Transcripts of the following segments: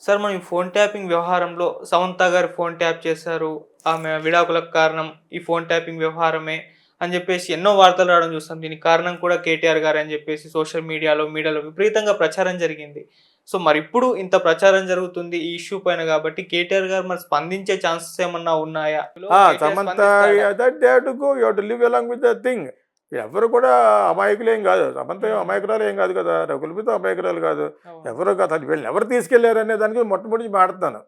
Sir మనం ఈ phone tapping వ్యవహారంలో సమంత గారు ఫోన్ ట్యాప్ చేశారు. ఆమె విడాకులకు కారణం ఈ ఫోన్ ట్యాపింగ్ వ్యవహారమే అని జెప్పేసి ఎన్నో వార్తలు రావడం చూస్తాం. దీనికి కారణం కూడా కేటీఆర్ గారే అని జెప్పేసి సోషల్ మీడియాలో విపరీతంగా ప్రచారం జరిగింది. సో, మరిప్పుడు ఇంత ప్రచారం జరుగుతుంది ఈ ఇష్యూ పైన గాబట్టి కేటీఆర్ గారు మరి స్పందించే ఛాన్సెస్ ఏమన్నా ఉన్నాయా? కేటీఆర్ సమంత స్పందిస్తాడా? That they have to go. You have to live along with the thing. ఎవరు కూడా అమాయకులేం కాదు. సమంత ఏం హ్మ్. అమాయకురాలు ఏం కాదు కదా. రకుల్ప్రీత అమాయకురాలు కాదు. అవును. ఎవరో కాదు. అది వీళ్ళని ఎవరు తీసుకెళ్లారు అనే దానికి మొట్టమొదటి మాట్లాడతాను.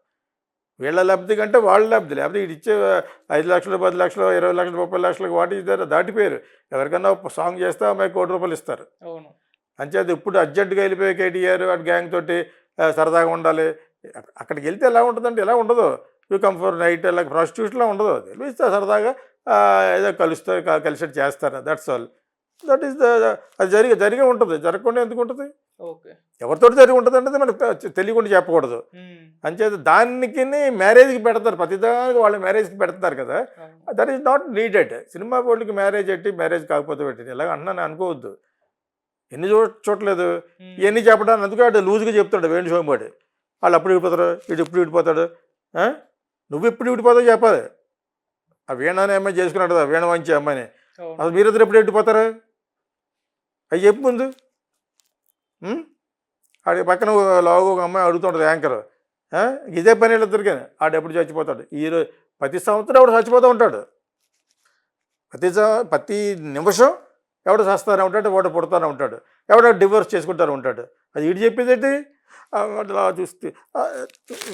వీళ్ళ లబ్ధి కంటే వాళ్ళ లబ్ధి. లేకపోతే ఇది ఇచ్చే 5,00,000, 10,00,000, 20,00,000, 30,00,000 వాటి ఇద్దరు దాటిపోయారు. ఎవరికన్నా ఒక సాంగ్ చేస్తే ఆమె ₹1,00,00,000 ఇస్తారు. అవును. అంచేది ఇప్పుడు అర్జెంటుగా వెళ్ళిపోయి కేటీఆర్ వాటి గ్యాంగ్ తోటి సరదాగా ఉండాలి. అక్కడికి వెళ్తే ఎలా ఉంటుందంటే ఎలా ఉండదు. యూ కమ్ ఫర్ నైట్ అలా ప్రాస్టిట్యూషన్లో ఉండదు. అది పిలిస్తే సరదాగా ఏదో కలుస్తారు, కలిసేట్టు చేస్తారు. That's all. That is the అది జరిగే ఉంటుంది. జరగకుండా ఎందుకు ఉంటుంది? ఓకే. ఎవరితోటి జరిగి ఉంటుంది అంటే మనకు తెలియకుండా చెప్పకూడదు. హ్మ్. అంచేత దానికి మ్యారేజ్కి పెడతారు. ప్రతిదానికి వాళ్ళు మ్యారేజ్కి పెడతారు కదా. అవును. That is not needed. Cinema వాళ్ళకి మ్యారేజ్ ఎట్టి మ్యారేజ్ కాకపోతే పెట్టింది ఇలాగ అన్నాను అనుకోవద్దు. ఎన్ని చూడలేదు. హ్మ్. ఇవన్నీ చెప్పడానికి అందుకే వాడు లూజ్గా చెప్తాడు వేణుస్వామి. వాళ్ళు అప్పుడు విడిపోతారు, వీడు ఇప్పుడు విడిపోతాడు. ఆ? నువ్వు ఎప్పుడు విడిపోతావు చెప్పాలి. ఆ వీణ అనే అమ్మాయి చేసుకున్నాడు, వీణ మంచి అమ్మాయిని. అవును. అసలు మీరిద్దరు ఎప్పుడు విడిపోతారు? అవి చెప్పు ముందు. ఆడి పక్కన లావు ఒక అమ్మాయి అడుగుతుంటుంది యాంకర్. ఇదే పని వీళ్ళిద్దరికి. ఆడు ఎప్పుడు చచ్చిపోతాడు. ఈరోజు ప్రతి సంవత్సరం ఎవడు చచ్చిపోతూ ఉంటాడు. ప్రతి నిమిషం ఎవడు చస్తానే ఉంటాడు, వాడు పుడతానే ఉంటాడు, ఎవడో డివోర్స్ చేసుకుంటానే ఉంటాడు. అది వీడు చెప్పేదేంటి? అలా చూస్తే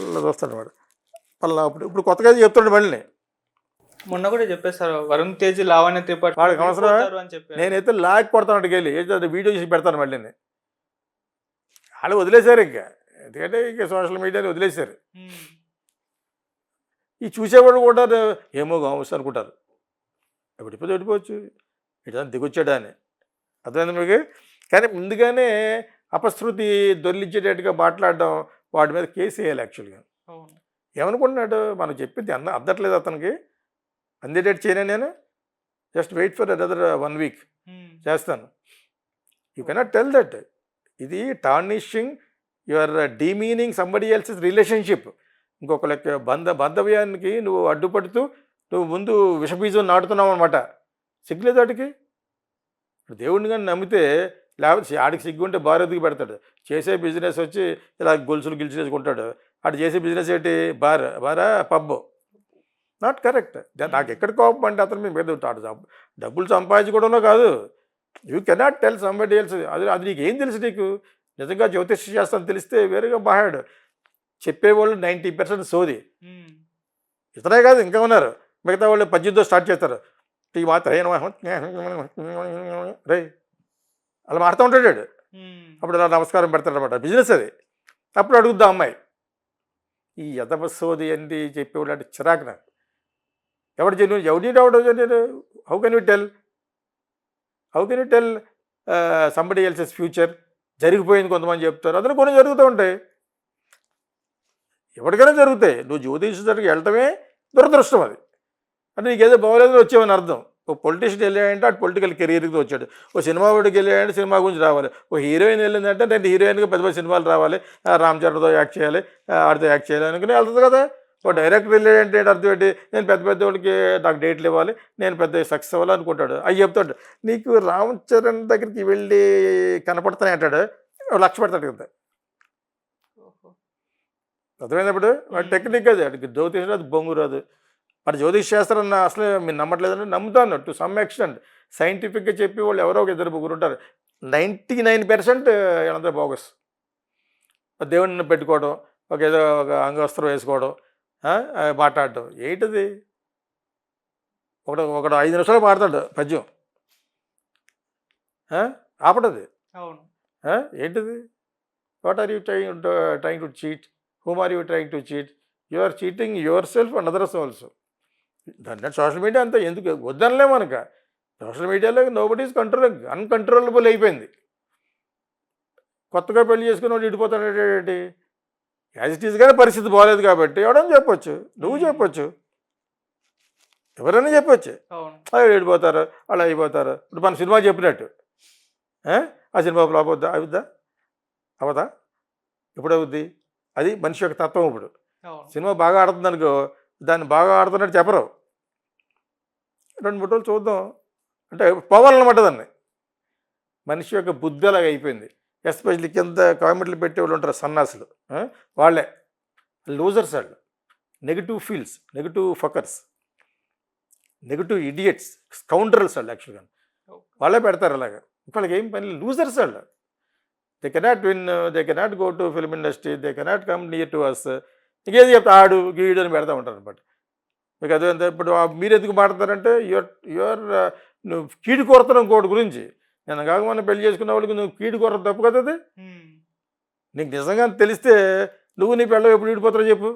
ఇలా చూస్తాడు వాడు. మళ్ళీ ఇప్పుడు కొత్తగా చెప్తాడు మళ్ళీ. మొన్న కూడా చెప్పేసారు. వరుణ్ తేజ్, లావణ్య త్రిపాఠి వాడికి అవసరమా? విడిపోతారు అని చెప్పారు. నేనైతే లాక్ కొడతాను వెళ్ళి ఏదో వీడియో చేసి పెడతాను మళ్ళీ. వాళ్ళు వదిలేశారు ఇంకా. ఎందుకంటే ఇంకా సోషల్ మీడియాని వదిలేశారు. హ్మ్. ఈ చూసేవాడు కూడా ఏమో కావచ్చు అనుకుంటారు. విడిపోతే విడిపోవచ్చు, ఇటు దిగొచ్చాడా అని. అర్థమైంది మీకు? కానీ ముందుగానే అపశృతి దొర్లించేటట్టుగా మాట్లాడడం, వాడి మీద కేసు వేయాలి యాక్చువల్గా. అవును. ఏమనుకుంటున్నాడు? మనం చెప్పింది అందట్లేదు అతనికి. అందేటట్టు చేయను నేను. Just wait for another 1 week hmm. చేస్తాను. You cannot tell that. ఇది tarnishing your demeaning somebody else's relationship. ఇంకొక లెక్క బాంధవ్యానికి నువ్వు అడ్డుపడుతూ నువ్వు ముందు విషబీజం నాటుతున్నావు అనమాట. సిగ్గులేదు వాటికి. ఇప్పుడు దేవుడిని కానీ నమ్మితే, లేకపోతే ఆడికి సిగ్గుంటే బారెదుకు పెడతాడు. చేసే బిజినెస్ వచ్చి ఇలా గొలుసులు గిలిచేసుకుంటాడు. ఆడు చేసే బిజినెస్ ఏంటి? బారా పబ్బు. Not correct. నాకు ఎక్కడ కోపం అంటే అతను మీ మీద డబ్బులు సంపాదించుకోవడంలో కాదు. You cannot tell somebody else. అది నీకు ఏం తెలుసు? నీకు నిజంగా జ్యోతిష్య శాస్త్రం తెలిస్తే వేరుగా బాహాడు. చెప్పేవాళ్ళు 90% సోది. హ్మ్. ఇతనే కాదు ఇంకా ఉన్నారు. మిగతా వాళ్ళు 18తో స్టార్ట్ చేస్తారు. ఈ మాత్రం రే అలా మారుతూ ఉంటాడు వాడు. హ్మ్. అప్పుడు అలా నమస్కారం పెడతాడు అనమాట. బిజినెస్ అది. అప్పుడు అడుగుద్దా అమ్మాయి. ఈ యథవ సోది అండి చెప్పేవాళ్ళు అంటే చిరాకు నాకు. ఎవడు జెన్యూన్? ఎవడు genuine? How can you tell? Somebody else's future? జరిగిపోయింది కొంతమంది చెప్తారు. అందులో కొన్ని జరుగుతూ ఉంటాయి. ఎవరికైనా జరుగుతాయి. నువ్వు జ్యోతిష దగ్గరికి వెళ్ళటమే దురదృష్టం. అది అంటే నీకేదో బాగోలేదని వచ్చావని అర్థం. ఓ పొలిటీషియన్ వెళ్ళాడంటే అటు పొలిటికల్ కెరీర్కి వచ్చాడు. ఓ సినిమా వాడికి వెళ్ళాడంటే సినిమా గురించి రావాలి. ఓ హీరోయిన్ వెళ్ళిందంటే రెండు హీరోయిన్గా పెద్ద పెద్ద సినిమాలు రావాలి. రామ్ చరణ్తో యాక్ట్ చేయాలి, ఆడితో యాక్ట్ చేయాలి అనుకుని వెళ్తుంది కదా. ఓ డైరెక్టర్ వెళ్ళాడంటే అర్థం ఏంటి? నేను పెద్ద పెద్ద వాళ్ళకి నాకు డేట్లు ఇవ్వాలి, నేను పెద్ద సక్సెస్ అవ్వాలి అనుకుంటాడు. అవి చెప్తాడు. నీకు రామ్ చరణ్ దగ్గరికి వెళ్ళి కనపడుతున్నాయి అంటాడు, లక్ష పెడతాడు కదా. ఓహో! అర్థమైనప్పుడు వాడి టెక్నిక్ అది. వాడికి జ్యోతిష్ రాదు, బొంగు రాదు. మరి జ్యోతిష్ శాస్త్రం అసలు మీరు నమ్మట్లేదంటే నమ్ముతాను టు సమ్ ఎక్స్టెంట్. సైంటిఫిక్గా చెప్పి వాళ్ళు ఎవరో ఒక ఇద్దరు ముగ్గురు ఉంటారు. 99% వీళ్ళందరూ బోగస్. దేవుడిని పెట్టుకోవడం, ఏదో ఒక అంగవస్త్రం వేసుకోవడం, మాట్లాడటం ఏంటిది? ఒకడు 5 నిమిషాలు పాడతాడు పద్యం, ఆపటది. అవును. ఏంటిది? What are you trying to cheat? Whom are you trying to cheat? You are cheating yourself and others also. దాంట్లో సోషల్ మీడియా అంతా ఎందుకు వద్దనలే మనక. సోషల్ మీడియాలో నోబడీ ఈజ్ అన్కంట్రోలబుల్ అయిపోయింది. కొత్తగా పెళ్లి చేసుకుని వాడు ఇడిపోతాడేంటి? యాజ్ ఇట్ ఈజ్గానే పరిస్థితి బాగాలేదు కాబట్టి ఎవడని చెప్పొచ్చు, నువ్వు చెప్పొచ్చు, ఎవరైనా చెప్పొచ్చు. అవును. అవి విడిపోతారు, అలా అయిపోతారు. ఇప్పుడు మన సినిమా చెప్పినట్టు ఆ సినిమా ఫ్లాప్ అవుద్దా? అవుద్దా? అవదా? ఎప్పుడు అవుద్ది? అది మనిషి యొక్క తత్వం. ఇప్పుడు అవును. సినిమా బాగా ఆడుతుంది అనుకో, దాన్ని బాగా ఆడుతున్నట్టు చెప్పరు. 2, 3 రోజులు చూద్దాం అంటే పోవాలన్నమాట దాన్ని. మనిషి యొక్క బుద్ధి అలాగ అయిపోయింది. ఎస్పెషల్లీ కింద కామెంట్లు పెట్టేవాళ్ళు ఉంటారు సన్నాసులు. వాళ్ళే లూజర్స్ వాళ్ళు. Negative feels, negative fuckers, negative idiots, scoundrels వాళ్ళు యాక్చువల్గా. వాళ్ళే పెడతారు అలాగా. వాళ్ళకి ఏం పని, లూజర్స్ వాళ్ళు. They cannot win, they cannot go to film industry, they cannot come near to us. ఇంకేది చెప్తా ఆడు గీడు అని పెడతా ఉంటారు అనమాట. మీకు అదే ఇప్పుడు మీరు ఎందుకు మాట్లాడతారంటే యువర్ నువ్వు కీడు కోరుతున్నావు ఇంకోటి గురించి. నేను కాకమన్నా పెళ్లి చేసుకున్న వాళ్ళకి నువ్వు కీడు కోరడం తప్పు కదా అది. నీకు నిజంగా తెలిస్తే నువ్వు నీ పెళ్ళం ఎప్పుడు ఈడిపోతారో చెప్పు.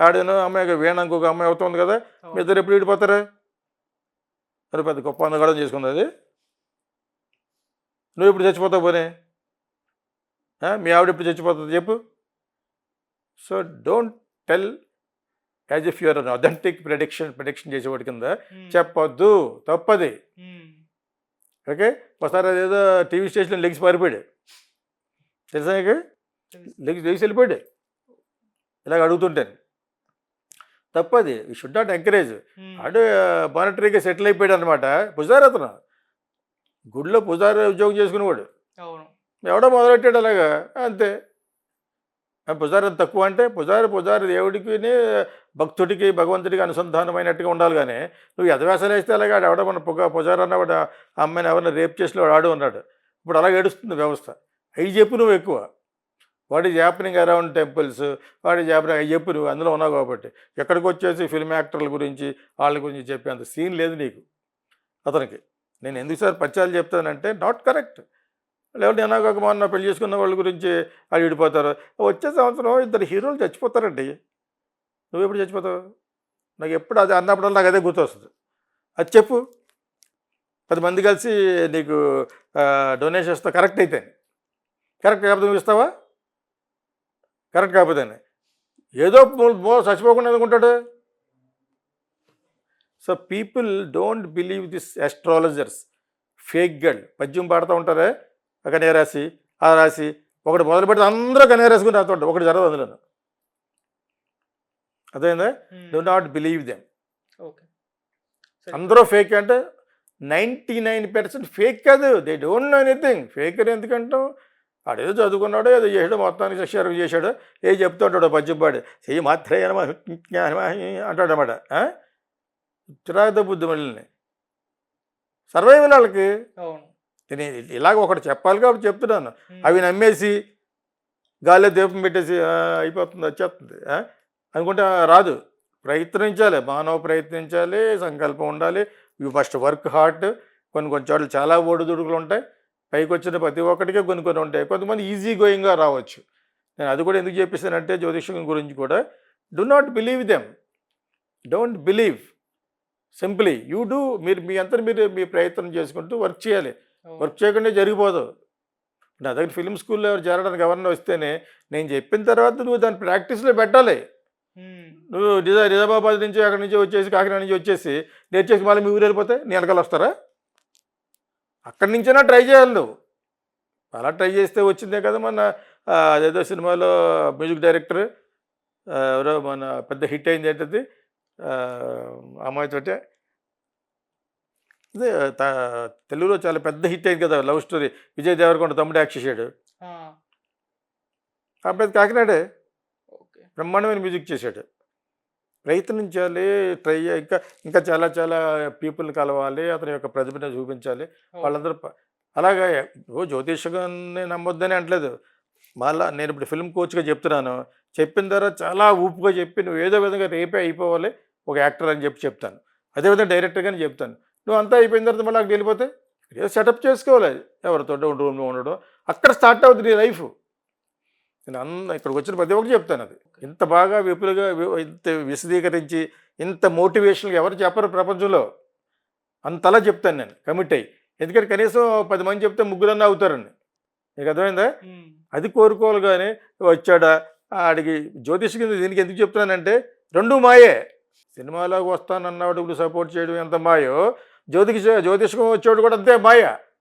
ఆడేనో అమ్మాయి వీణ ఇంకొక అమ్మాయి అవుతుంది కదా, మీ ఇద్దరు ఎప్పుడు ఈడిపోతారా? మరి పెద్ద గొప్ప అందగడం చేసుకుంది అది. నువ్వు ఎప్పుడు చచ్చిపోతావు పోనీ? మీ ఆవిడ ఎప్పుడు చచ్చిపోతుంది చెప్పు. So don't tell as if you're unauthentic prediction చేసేవాడి కింద చెప్పొద్దు, తప్పది. ఓకే, ఒకసారి అదేదో టీవీ స్టేషన్లో లెగ్స్ పారిపోయాడు తెలుసా నీకు? లెగ్స్ వెళ్ళిపోయాడు ఇలాగ అడుగుతుంటాను. తప్పది. You should not encourage. ఆడు మానిటరీగా సెటిల్ అయిపోయాడు అనమాట. పుజారి అతను గుడిలో పుజారి ఉద్యోగం చేసుకునేవాడు. ఎవడో మొదలెట్టాడు అలాగా, అంతే. పుజారి తక్కువ అంటే పుజారి దేవుడికి భక్తుడికి భగవంతుడికి అనుసంధానమైనట్టుగా ఉండాలి. కానీ నువ్వు ఎదవేసలు వేస్తే అలాగే ఆడు ఎవడో మన పుజారి అన్నవాడు ఆ అమ్మాయిని ఎవరైనా రేప్ చేసిన వాడు ఆడు అన్నాడు. ఇప్పుడు అలాగే ఏడుస్తుంది వ్యవస్థ. అవి చెప్పు నువ్వు ఎక్కువ. What is happening around temples, what is happening అవి చెప్పు, నువ్వు అందులో ఉన్నావు కాబట్టి. ఎక్కడికి వచ్చేసి ఫిల్మ్ యాక్టర్ల గురించి వాళ్ళ గురించి చెప్పేంత సీన్ లేదు నీకు అతనికి. నేను ఎందుకు సార్ పచ్చాలు చెప్తానంటే నాట్ కరెక్ట్. లేకపోతే నేను కాక మొన్న పెళ్లి చేసుకున్న వాళ్ళ గురించి వాళ్ళు విడిపోతారు. వచ్చే సంవత్సరం 2 హీరోలు చచ్చిపోతారండి. నువ్వు ఎప్పుడు చచ్చిపోతావు? నాకు ఎప్పుడు అది అన్నప్పుడల్లా నాకు అదే గుర్తొస్తుంది. అది చెప్పు. 10 మంది కలిసి నీకు డొనేషన్ ఇస్తా, కరెక్ట్ అయితే. కరెక్ట్ కాకపోతే నువ్వు ఇస్తావా? కరెక్ట్ కాకపోతే ఏదో చచ్చిపోకుండా అనుకుంటాడు. So people don't believe this astrologers, fake girl. పద్యం పాడుతూ ఉంటారే, కన్యారాశి ఆ రాశి ఒకటి మొదలు పెడితే అందరూ కన్యారాశిని రాస్తుంటారు, ఒకటి జరగదు అందులో. అదేందా? Do not believe them. అందరూ ఫేక్ అంటే 99% ఫేక్ కాదు. They don't know anything. Fake అని ఎందుకంటాం? ఆడేదో చదువుకున్నాడో ఏదో చేసాడో, మొత్తానికి సక్సెస్ చేశాడో ఏ చెప్తూ ఉంటాడు పద్యం పాడు, చెయ్యి మాత్రే అంటాడు అన్నమాట. చిరాకుతో బుద్ధి మళ్ళీ సర్వైవల్ వాళ్ళకి. నేను ఇలాగ ఒకటి చెప్పాలి కాబట్టి చెప్తున్నాను. అవి నమ్మేసి గాల్లో దీపం పెట్టేసి అయిపోతుంది, వచ్చేస్తుంది అనుకుంటే రాదు. ప్రయత్నించాలి, మానవ ప్రయత్నించాలి, సంకల్పం ఉండాలి. You must work hard. కొన్ని చోట్ల చాలా ఒడిదుడుకులు ఉంటాయి. పైకి వచ్చిన ప్రతి ఒక్కటికే కొన్ని ఉంటాయి. కొంతమంది ఈజీ గోయింగ్గా రావచ్చు. నేను అది కూడా ఎందుకు చెప్పేసానంటే జ్యోతిష్యం గురించి కూడా, do not believe them, don't believe. Simply you do. మీరు మీ అంతా మీరు మీ ప్రయత్నం చేసుకుంటూ వర్క్ చేయాలి. వర్క్ చేయకుండా జరిగిపోదు. నా దగ్గర ఫిల్మ్ స్కూల్లో చేరడానికి ఎవరన్నా వస్తేనే నేను చెప్పిన తర్వాత నువ్వు దాన్ని ప్రాక్టీస్లో పెట్టాలి. నువ్వు నిజామాబాద్ నుంచి అక్కడి నుంచి వచ్చేసి కాకినాడ నుంచి వచ్చేసి నేర్చేసి మళ్ళీ మీ ఊరు వెళ్ళిపోతే నీ వెనకాల వస్తారా? అక్కడి నుంచైనా ట్రై చేయాలి నువ్వు. అలా ట్రై చేస్తే వచ్చిందే కదా. మన అదేదో సినిమాలో మ్యూజిక్ డైరెక్టర్ ఎవరో మన పెద్ద హిట్ అయింది ఏంటది అమ్మాయితోటే, అదే తెలుగులో చాలా పెద్ద హిట్ అయింది కదా లవ్ స్టోరీ, విజయ్ దేవరకొండ తమ్ముడు యాక్ట్ చేశాడు. అబ్బాయి కాకినాడే, బ్రహ్మాండమైన మ్యూజిక్ చేశాడు. ప్రయత్నించాలి, ట్రై ఇంకా చాలా చాలా పీపుల్ని కలవాలి, అతని యొక్క ప్రతిభను చూపించాలి. వాళ్ళందరూ అలాగా జ్యోతిషాన్ని నమ్మొద్దని అంటలేదు. మళ్ళీ నేను ఇప్పుడు ఫిల్మ్ కోచ్గా చెప్తున్నాను. చెప్పిన తర్వాత చాలా ఊపుగా చెప్పి నువ్వు ఏదో విధంగా రేపే అయిపోవాలి ఒక యాక్టర్ అని చెప్తాను. అదేవిధంగా డైరెక్టర్గానే చెప్తాను. నువ్వు అంతా అయిపోయిన తర్వాత మళ్ళీ అక్కడికి వెళ్ళిపోతే ఏదో సెటప్ చేసుకోవాలి, ఎవరితో రూమ్లో ఉండడం. అక్కడ స్టార్ట్ అవుతుంది నీ లైఫ్. నేను ఇక్కడికి వచ్చిన ప్రతి ఒక్కటి చెప్తాను. అది ఇంత బాగా విపులుగా ఇంత విశదీకరించి ఇంత మోటివేషన్గా ఎవరు చెప్పరు ప్రపంచంలో. అంతలా చెప్తాను నేను కమిట్ అయ్యి. ఎందుకంటే కనీసం 10 మంది చెప్తే 3 అవుతారండి. నీకు అర్థమైందా? అది కోరుకోవాలి. కానీ వచ్చాడా ఆడికి జ్యోతిష్ కింద దీనికి ఎందుకు చెప్తున్నానంటే 2 మాయే. సినిమాలోకి వస్తానన్నవాడు ఇప్పుడు సపోర్ట్ చేయడం ఎంత మాయో, జ్యోతిషం వచ్చేవాడు కూడా అంతే మాయ.